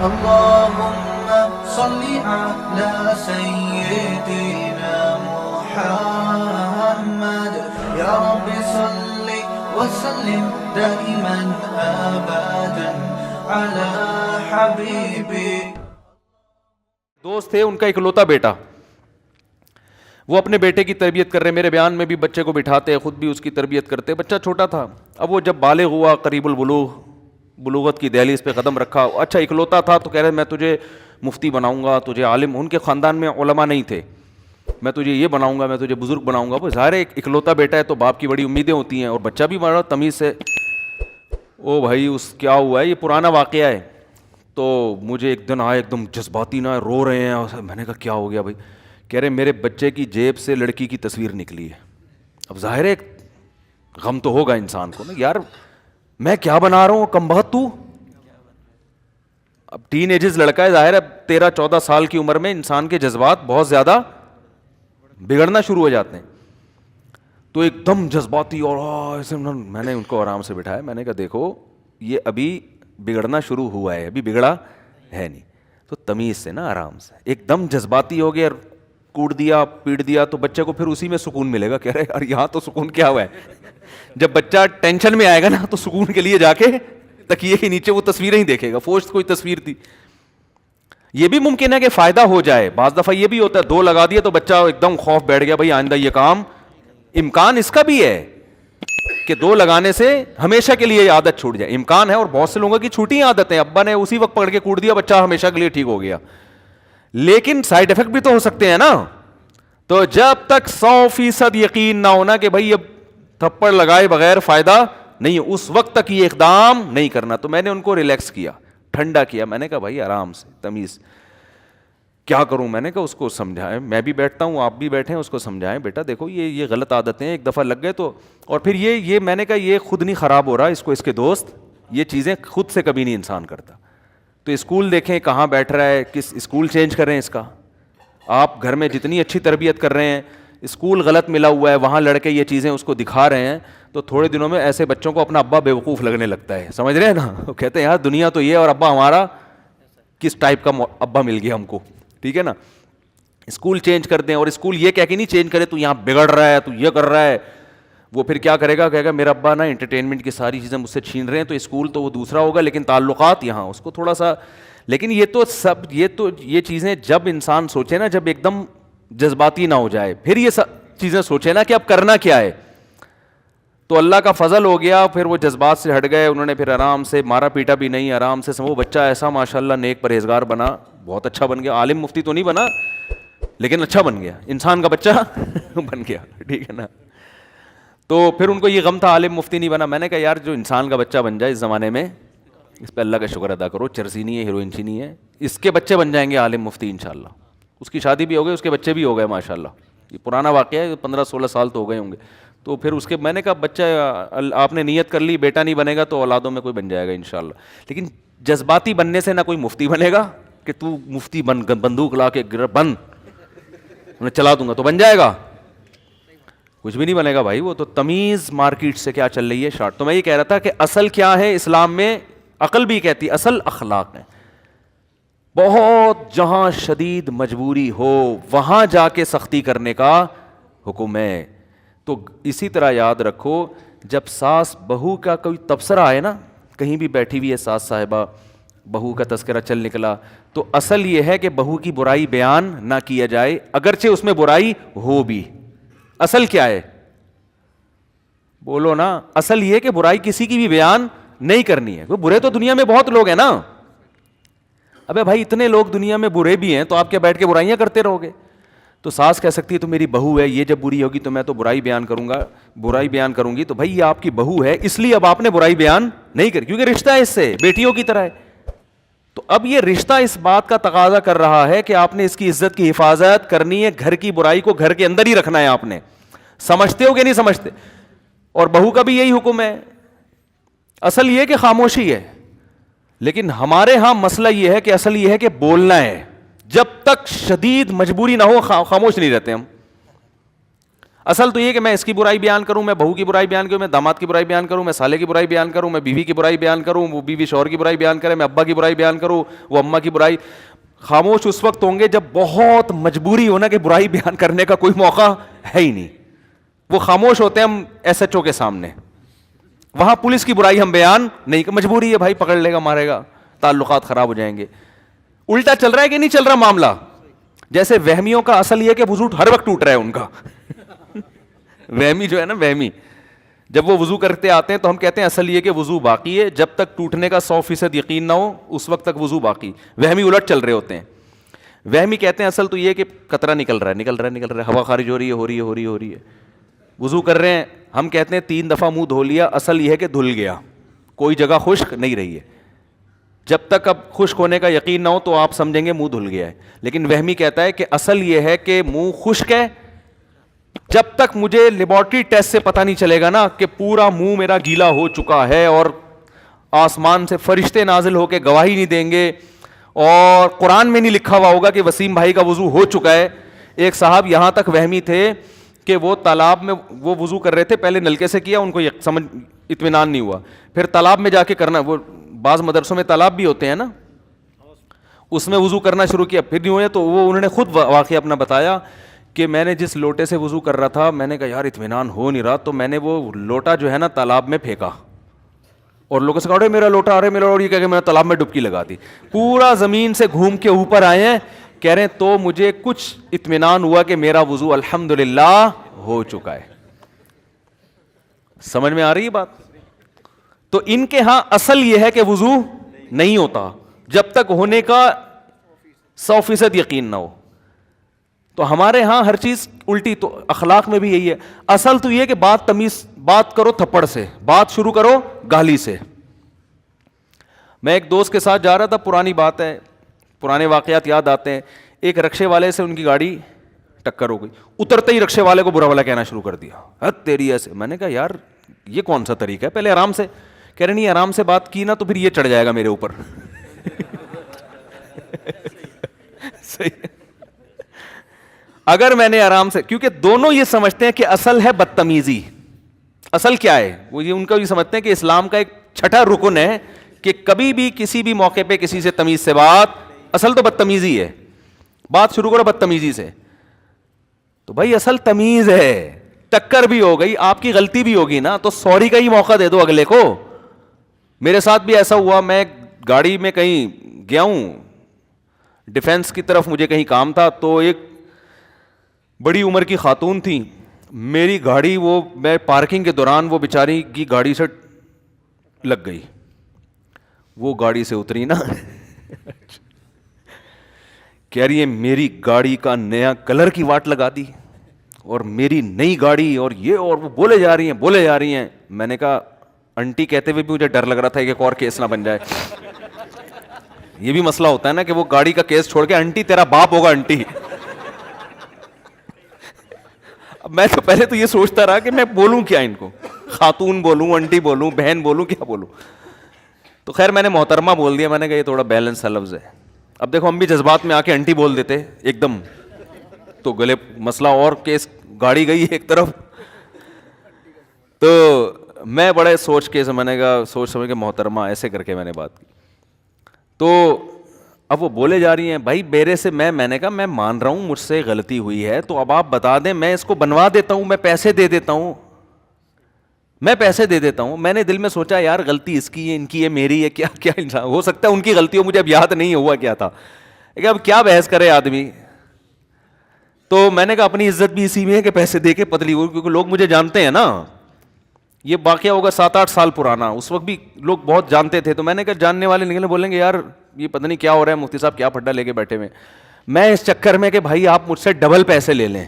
اللهم صل على سيدنا محمد يا رب صل وسلم دائما ابدا على حبيبي. دوست تھے, ان کا اکلوتا بیٹا, وہ اپنے بیٹے کی تربیت کر رہے. میرے بیان میں بھی بچے کو بٹھاتے, خود بھی اس کی تربیت کرتے. بچہ چھوٹا تھا. اب وہ جب بالغ ہوا, قریب بلوغت کی دہلیز پہ قدم رکھا, اچھا اکلوتا تھا, تو کہہ رہے میں تجھے مفتی بناؤں گا, تجھے عالم. ان کے خاندان میں علماء نہیں تھے. میں تجھے یہ بناؤں گا, میں تجھے بزرگ بناؤں گا. وہ ظاہر ہے اکلوتا بیٹا ہے تو باپ کی بڑی امیدیں ہوتی ہیں, اور بچہ بھی بڑا تمیز سے. او بھائی اس کیا ہوا ہے, یہ پرانا واقعہ ہے. تو مجھے ایک دن آئے, ایک دم جذباتی نہ, رو رہے ہیں. میں نے کہا کیا ہو گیا بھائی؟ کہہ رہے میرے بچے کی جیب سے لڑکی کی تصویر نکلی ہے. اب ظاہر ہے غم تو ہوگا انسان کو نا, یار میں کیا بنا رہا ہوں, کم بخت تو. اب ٹین ایجز لڑکا ہے, ظاہر ہے 13-14 سال کی عمر میں انسان کے جذبات بہت زیادہ بگڑنا شروع ہو جاتے ہیں. تو ایک دم جذباتی, اور ایسے میں نے ان کو آرام سے بٹھایا. میں نے کہا دیکھو یہ ابھی بگڑنا شروع ہوا ہے, ابھی بگڑا ہے نہیں, تو تمیز سے نا, آرام سے. ایک دم جذباتی ہو گیا, کوٹ دیا, پیٹ دیا, تو بچے کو پھر اسی میں سکون ملے گا. کہہ رہے یار یہاں تو سکون کیا ہوا ہے. جب بچہ ٹینشن میں آئے گا نا, تو سکون کے لیے جا کے تکیے کے نیچے وہ تصویریں ہی دیکھے گا. فوج کوئی تصویر تھی. یہ بھی ممکن ہے کہ فائدہ ہو جائے. بعض دفعہ یہ بھی ہوتا ہے 2 لگا دیا تو بچہ ایک دم خوف بیٹھ گیا, بھائی آئندہ یہ کام. امکان اس کا بھی ہے کہ 2 لگانے سے ہمیشہ کے لیے یہ عادت چھوٹ جائے. امکان ہے, اور بہت سے لوگوں کی چھوٹی عادتیں, ابا نے اسی وقت پکڑ کے کوٹ دیا, بچہ ہمیشہ کے لیے ٹھیک ہو گیا. لیکن سائڈ افیکٹ بھی تو ہو سکتے ہیں نا. تو جب تک 100% یقین نہ ہونا کہ بھائی اب تھپڑ لگائے بغیر فائدہ نہیں ہے, اس وقت تک یہ اقدام نہیں کرنا. تو میں نے ان کو ریلیکس کیا, ٹھنڈا کیا. میں نے کہا بھائی آرام سے, تمیز. کیا کروں؟ میں نے کہا اس کو سمجھائیں, میں بھی بیٹھتا ہوں, آپ بھی بیٹھیں, اس کو سمجھائیں بیٹا دیکھو یہ غلط عادتیں ہیں, ایک دفعہ لگ گئے تو. اور پھر یہ میں نے کہا یہ خود نہیں خراب ہو رہا, اس کو اس کے دوست, یہ چیزیں خود سے کبھی نہیں انسان کرتا. تو اسکول دیکھیں کہاں بیٹھ رہا ہے, کس اسکول چینج کریں اس کا. آپ گھر میں جتنی اچھی تربیت کر رہے ہیں, اسکول غلط ملا ہوا ہے, وہاں لڑکے یہ چیزیں اس کو دکھا رہے ہیں, تو تھوڑے دنوں میں ایسے بچوں کو اپنا ابا بیوقوف لگنے لگتا ہے. سمجھ رہے ہیں نا, وہ کہتے ہیں یار دنیا تو یہ, اور ابا ہمارا کس ٹائپ کا ابا مل گیا ہم کو. ٹھیک ہے نا. اسکول چینج کر دیں, اور اسکول یہ کہہ کے نہیں چینج کرے تو یہاں بگڑ رہا ہے, تو یہ کر رہا ہے. وہ پھر کیا کرے گا, کہے گا میرا ابا نا انٹرٹینمنٹ کی ساری چیزیں مجھ سے چھین رہے ہیں, تو اسکول تو وہ دوسرا ہوگا, لیکن تعلقات یہاں اس کو تھوڑا سا. لیکن یہ چیزیں جب انسان سوچے نا, جب ایک دم جذباتی نہ ہو جائے, پھر یہ چیزیں سوچے نا کہ اب کرنا کیا ہے, تو اللہ کا فضل ہو گیا. پھر وہ جذبات سے ہٹ گئے, انہوں نے پھر آرام سے, مارا پیٹا بھی نہیں, آرام سے. وہ بچہ ایسا ماشاءاللہ نیک پرہیزگار بنا, بہت اچھا بن گیا. عالم مفتی تو نہیں بنا, لیکن اچھا بن گیا, انسان کا بچہ بن گیا. ٹھیک ہے نا. تو پھر ان کو یہ غم تھا عالم مفتی نہیں بنا. میں نے کہا یار جو انسان کا بچہ بن جائے اس زمانے میں, اس پہ اللہ کا شکر ادا کرو. چرسی نہیں ہے, ہیروئن چی نہیں ہے, اس کے بچے بن جائیں گے عالم مفتی انشاءاللہ. اس کی شادی بھی ہو گئی, اس کے بچے بھی ہو گئے ماشاءاللہ. یہ پرانا واقعہ ہے, 15-16 سال تو ہو گئے ہوں گے. تو پھر اس کے, میں نے کہا بچہ آپ نے نیت کر لی, بیٹا نہیں بنے گا تو اولادوں میں کوئی بن جائے گا انشاءاللہ. لیکن جذباتی بننے سے نہ کوئی مفتی بنے گا کہ تو مفتی بن, بندوق لا کے بن, میں چلا دوں گا تو بن جائے گا, کچھ بھی نہیں بنے گا بھائی. وہ تو تمیز مارکیٹ سے کیا چل رہی ہے شارٹ. تو میں یہ کہہ رہا تھا کہ اصل کیا ہے اسلام میں, عقل بھی کہتی اصل اخلاق ہے. بہت جہاں شدید مجبوری ہو وہاں جا کے سختی کرنے کا حکم ہے. تو اسی طرح یاد رکھو, جب ساس بہو کا کوئی تبصرہ آئے نا, کہیں بھی بیٹھی ہوئی ہے ساس صاحبہ, بہو کا تذکرہ چل نکلا, تو اصل یہ ہے کہ بہو کی برائی بیان نہ کیا جائے, اگرچہ اس میں برائی ہو بھی. اصل کیا ہے بولو نا, اصل یہ کہ برائی کسی کی بھی بیان نہیں کرنی ہے. برے تو دنیا میں بہت لوگ ہیں نا. ابے بھائی اتنے لوگ دنیا میں برے بھی ہیں, تو آپ کیا بیٹھ کے برائیاں کرتے رہو گے؟ تو ساس کہہ سکتی ہے تو میری بہو ہے, یہ جب بری ہوگی تو میں تو برائی بیان کروں گا, برائی بیان کروں گی. تو بھائی یہ آپ کی بہو ہے, اس لیے اب آپ نے برائی بیان نہیں کری, کیونکہ رشتہ ہے اس سے, بیٹیوں کی طرح ہے. تو اب یہ رشتہ اس بات کا تقاضا کر رہا ہے کہ آپ نے اس کی عزت کی حفاظت کرنی ہے, گھر کی برائی کو گھر کے اندر ہی رکھنا ہے. آپ نے سمجھتے ہو کہ نہیں سمجھتے؟ اور بہو کا بھی یہی حکم ہے. اصل یہ کہ خاموشی ہے, لیکن ہمارے ہاں مسئلہ یہ ہے کہ اصل یہ ہے کہ بولنا ہے. جب تک شدید مجبوری نہ ہو خاموش نہیں رہتے ہم. اصل تو یہ کہ میں اس کی برائی بیان کروں, میں بہو کی برائی بیان کروں, میں داماد کی برائی بیان کروں, میں سالے کی برائی بیان کروں, میں بیوی کی برائی بیان کروں, وہ بیوی شوہر کی برائی بیان کرے, میں ابا کی برائی بیان کروں, وہ اماں کی برائی. خاموش اس وقت ہوں گے جب بہت مجبوری ہونا کہ برائی بیان کرنے کا کوئی موقع ہے ہی نہیں. وہ خاموش ہوتے ہیں ہم ایس ایچ او کے سامنے, وہاں پولیس کی برائی ہم بیان نہیں, مجبوری ہے بھائی, پکڑ لے گا مارے گا, تعلقات خراب ہو جائیں گے. الٹا چل رہا ہے کہ نہیں چل رہا معاملہ؟ جیسے وہمیوں کا اصل یہ کہ وضو ہر وقت ٹوٹ رہا ہے ان کا. وہمی جو ہے نا, وہمی جب وہ وضو کرتے آتے ہیں تو ہم کہتے ہیں اصل یہ کہ وضو باقی ہے, جب تک ٹوٹنے کا 100% یقین نہ ہو اس وقت تک وضو باقی. وہمی الٹ چل رہے ہوتے ہیں. وہمی کہتے ہیں اصل تو یہ کہ قطرہ نکل رہا ہے, ہوا خارج ہو رہی ہے. وضو کر رہے ہیں, ہم کہتے ہیں 3 دفعہ منہ دھو لیا, اصل یہ ہے کہ دھل گیا, کوئی جگہ خشک نہیں رہی ہے. جب تک اب خشک ہونے کا یقین نہ ہو تو آپ سمجھیں گے منہ دھل گیا ہے. لیکن وہمی کہتا ہے کہ اصل یہ ہے کہ منہ خشک ہے, جب تک مجھے لیبارٹری ٹیسٹ سے پتہ نہیں چلے گا نا کہ پورا منہ میرا گیلا ہو چکا ہے اور آسمان سے فرشتے نازل ہو کے گواہی نہیں دیں گے اور قرآن میں نہیں لکھا ہوا ہوگا کہ وسیم بھائی کا وضو ہو چکا ہے. ایک صاحب یہاں تک وہمی تھے کہ وہ تالاب میں وہ وضو کر رہے تھے, پہلے نلکے سے کیا, ان کو سمجھ اطمینان نہیں ہوا, پھر تالاب میں جا کے کرنا, وہ بعض مدرسوں میں تالاب بھی ہوتے ہیں نا, اس میں وضو کرنا شروع کیا, پھر نہیں ہوا تو وہ انہوں نے خود واقعہ اپنا بتایا کہ میں نے جس لوٹے سے وضو کر رہا تھا, میں نے کہا یار اطمینان ہو نہیں رہا, تو میں نے وہ لوٹا جو ہے نا تالاب میں پھینکا اور لوگوں سے کہا ارے میرا لوٹا, ارے میرا, اور یہ کہہ کے میں نے تالاب میں ڈبکی لگا دی. پورا زمین سے گھوم کے اوپر آئے ہیں, کہہ رہے ہیں تو مجھے کچھ اطمینان ہوا کہ میرا وضو الحمدللہ ہو چکا ہے. سمجھ میں آ رہی ہے بات؟ تو ان کے ہاں اصل یہ ہے کہ وضو نہیں ہوتا جب تک ہونے کا 100% یقین نہ ہو. تو ہمارے ہاں ہر چیز الٹی, تو اخلاق میں بھی یہی ہے. اصل تو یہ کہ بات تمیز, بات کرو تھپڑ سے, بات شروع کرو گالی سے. میں ایک دوست کے ساتھ جا رہا تھا, پرانی بات ہے, پرانے واقعات یاد آتے ہیں. ایک رکشے والے سے ان کی گاڑی ٹکر ہو گئی, اترتے ہی رکشے والے کو برا بھلا کہنا شروع کر دیا, حد تیری ایسے. میں نے کہا یار یہ کون سا طریقہ ہے, پہلے آرام سے. کہہ رہے نہیں آرام سے بات کی نا تو پھر یہ چڑھ جائے گا میرے اوپر. صحیح. اگر میں نے آرام سے, کیونکہ دونوں یہ سمجھتے ہیں کہ اصل ہے بدتمیزی. اصل کیا ہے, وہ یہ ان کا بھی سمجھتے ہیں کہ اسلام کا ایک چھٹا رکن ہے کہ کبھی بھی کسی بھی موقع پہ کسی سے تمیز سے بات, اصل تو بدتمیزی ہے, بات شروع کرو بدتمیزی سے. تو بھائی اصل تمیز ہے, ٹکر بھی ہو گئی, آپ کی غلطی بھی ہوگی نا, تو سوری کا ہی موقع دے دو اگلے کو. میرے ساتھ بھی ایسا ہوا, میں گاڑی میں کہیں گیا ہوں ڈیفینس کی طرف, مجھے کہیں کام تھا, تو ایک بڑی عمر کی خاتون تھی, میری گاڑی وہ میں پارکنگ کے دوران وہ بیچاری کی گاڑی سے لگ گئی. وہ گاڑی سے اتری نا, کہہ رہی ہے میری گاڑی کا نیا کلر کی واٹ لگا دی اور میری نئی گاڑی اور یہ, اور وہ بولے جا رہی ہیں. میں نے کہا انٹی کہتے ہوئے بھی مجھے ڈر لگ رہا تھا کہ ایک اور کیس نہ بن جائے. یہ بھی مسئلہ ہوتا ہے نا کہ وہ گاڑی کا کیس چھوڑ کے انٹی تیرا باپ ہوگا انٹی. میں تو پہلے تو یہ سوچتا رہا کہ میں بولوں کیا ان کو, خاتون بولوں, انٹی بولوں, بہن بولوں, کیا بولوں. تو خیر میں نے محترمہ بول دیا, میں نے کہا یہ تھوڑا بیلنس سا لفظ ہے. اب دیکھو ہم بھی جذبات میں آ کے انٹی بول دیتے ایک دم, تو گلے مسئلہ اور کیس, گاڑی گئی ایک طرف. تو میں بڑے سوچ کے, میں نے کہا سوچ سمجھ کے محترمہ ایسے کر کے میں نے بات کی. تو اب وہ بولے جا رہی ہیں بھائی میرے سے, میں نے کہا میں مان رہا ہوں مجھ سے غلطی ہوئی ہے, تو اب آپ بتا دیں, میں اس کو بنوا دیتا ہوں, میں پیسے دے دیتا ہوں. میں نے دل میں سوچا یار غلطی اس کی ہے, ان کی ہے, میری ہے, کیا کیا انسان ہو سکتا ہے ان کی غلطی ہو, مجھے اب یاد نہیں ہوا کیا تھا. کہ اب کیا بحث کرے آدمی. تو میں نے کہا اپنی عزت بھی اسی میں ہے کہ پیسے دے کے پتلی ہو, کیونکہ لوگ مجھے جانتے ہیں نا. یہ واقعہ ہوگا 7-8 سال پرانا, اس وقت بھی لوگ بہت جانتے تھے. تو میں نے کہا جاننے والے نکلے بولیں گے یار یہ پتہ نہیں کیا ہو رہا ہے, مفتی صاحب کیا پھڈا لے کے بیٹھے ہوئے. میں اس چکر میں کہ بھائی آپ مجھ سے ڈبل پیسے لے لیں.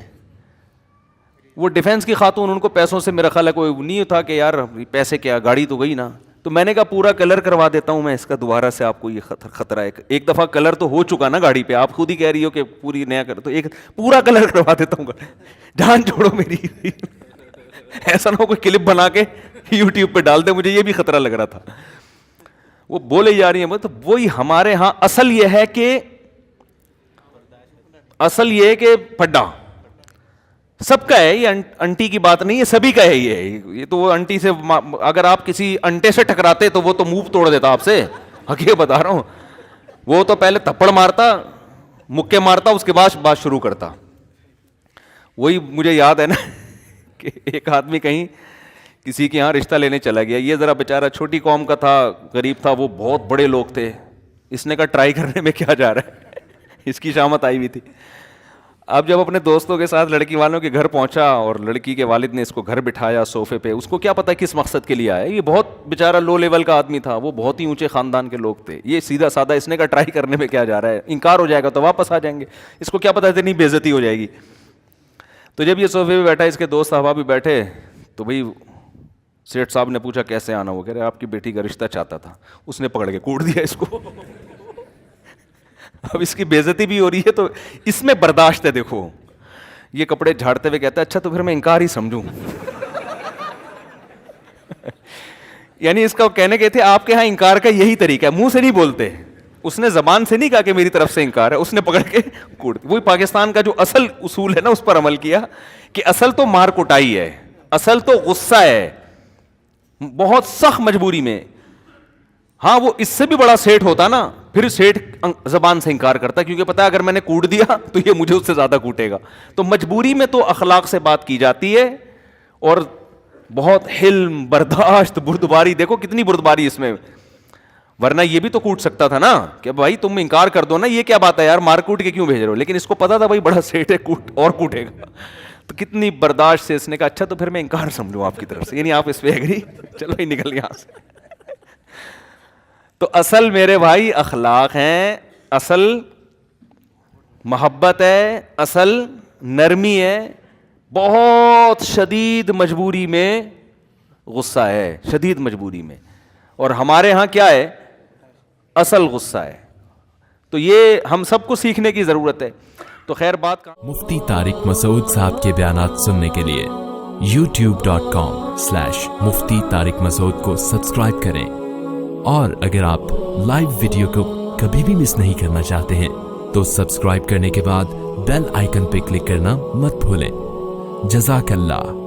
وہ ڈیفینس کی خاتون, ان کو پیسوں سے میرا خیال ہے کوئی نہیں تھا کہ یار پیسے کیا, گاڑی تو گئی نا. تو میں نے کہا پورا کلر کروا دیتا ہوں میں اس کا, دوبارہ سے آپ کو یہ خطرہ ہے. ایک دفعہ کلر تو ہو چکا نا گاڑی پہ, آپ خود ہی کہہ رہی ہو کہ پوری نیا کر, تو ایک پورا کلر کروا دیتا ہوں, جان چھوڑو میری. ایسا نہ ہو کوئی کلپ بنا کے یوٹیوب پہ ڈال دے, مجھے یہ بھی خطرہ لگ رہا تھا. وہ بولے جا رہی ہیں, تو وہی ہمارے ہاں اصل یہ ہے کہ پھڈا سب کا ہے یہ, انٹی کی بات نہیں ہے, سبھی کا ہے یہ تو وہ انٹی سے اگر آپ کسی انٹے سے ٹکراتے تو وہ تو منہ توڑ دیتا آپ سے, حقیقت بتا رہا ہوں. وہ تو پہلے تھپڑ مارتا, مکے مارتا, اس کے بعد بات شروع کرتا. وہی مجھے یاد ہے نا کہ ایک آدمی کہیں کسی کے یہاں رشتہ لینے چلا گیا, یہ ذرا بیچارہ چھوٹی قوم کا تھا, غریب تھا, وہ بہت بڑے لوگ تھے. اس نے کہا ٹرائی کرنے میں کیا جا رہا ہے, اس کی شامت آئی ہوئی تھی. اب جب اپنے دوستوں کے ساتھ لڑکی والوں کے گھر پہنچا اور لڑکی کے والد نے اس کو گھر بٹھایا صوفے پہ, اس کو کیا پتا کس مقصد کے لیے آیا. یہ بہت بیچارہ لو لیول کا آدمی تھا, وہ بہت ہی اونچے خاندان کے لوگ تھے. یہ سیدھا سادہ, اس نے کہا ٹرائی کرنے میں کیا جا رہا ہے, انکار ہو جائے گا تو واپس آ جائیں گے, اس کو کیا پتا اتنی بے عزتی ہو جائے گی. تو جب یہ صوفے پہ بیٹھا, اس کے دوست احباب بھی بیٹھے, تو بھائی سیٹھ صاحب نے پوچھا کیسے آنا, وہ کہہ رہے آپ کی بیٹی کا رشتہ چاہتا تھا. اس نے پکڑ کے کوڑ دیا اس کو. اب اس کی بے عزتی بھی ہو رہی ہے تو اس میں برداشت ہے. دیکھو یہ کپڑے جھاڑتے ہوئے کہتا ہے اچھا تو پھر میں انکار ہی سمجھوں. یعنی اس کا کہنے کے تھے آپ کے ہاں انکار کا یہی طریقہ ہے, منہ سے نہیں بولتے. اس نے زبان سے نہیں کہا کہ میری طرف سے انکار ہے, اس نے پکڑ کے کوڑ. وہی پاکستان کا جو اصل اصول ہے نا, اس پر عمل کیا کہ اصل تو مار کٹائی ہے, اصل تو غصہ ہے, بہت سخت مجبوری میں. ہاں وہ اس سے بھی بڑا سیٹ ہوتا نا, پھر سیٹ زبان سے انکار کرتا, کیونکہ پتا ہے اگر میں نے کوٹ دیا تو یہ مجھے اس سے زیادہ کوٹے گا. تو مجبوری میں تو اخلاق سے بات کی جاتی ہے, اور بہت حلم, برداشت, بردباری. دیکھو کتنی بردباری اس میں, ورنہ یہ بھی تو کوٹ سکتا تھا نا کہ بھائی تم انکار کر دو نا, یہ کیا بات ہے یار, مار کوٹ کے کیوں بھیج رہے ہو. لیکن اس کو پتا تھا بھائی بڑا سیٹ ہے, کوٹ اور کوٹے گا. تو کتنی برداشت سے اس نے کہا اچھا تو پھر میں انکار سمجھوں آپ کی طرف سے, یعنی آپ اس پہ ایگری, چلو ہی نکل یہاں سے. تو اصل میرے بھائی اخلاق ہیں, اصل محبت ہے, اصل نرمی ہے. بہت شدید مجبوری میں غصہ ہے, شدید مجبوری میں. اور ہمارے ہاں کیا ہے, اصل غصہ ہے. تو یہ ہم سب کو سیکھنے کی ضرورت ہے. تو خیر بات کا مفتی طارق مسعود صاحب کے بیانات سننے کے لیے youtube.com/مفتی طارق مسعود کو سبسکرائب کریں. اور اگر آپ لائیو ویڈیو کو کبھی بھی مس نہیں کرنا چاہتے ہیں تو سبسکرائب کرنے کے بعد بیل آئیکن پہ کلک کرنا مت بھولیں. جزاک اللہ.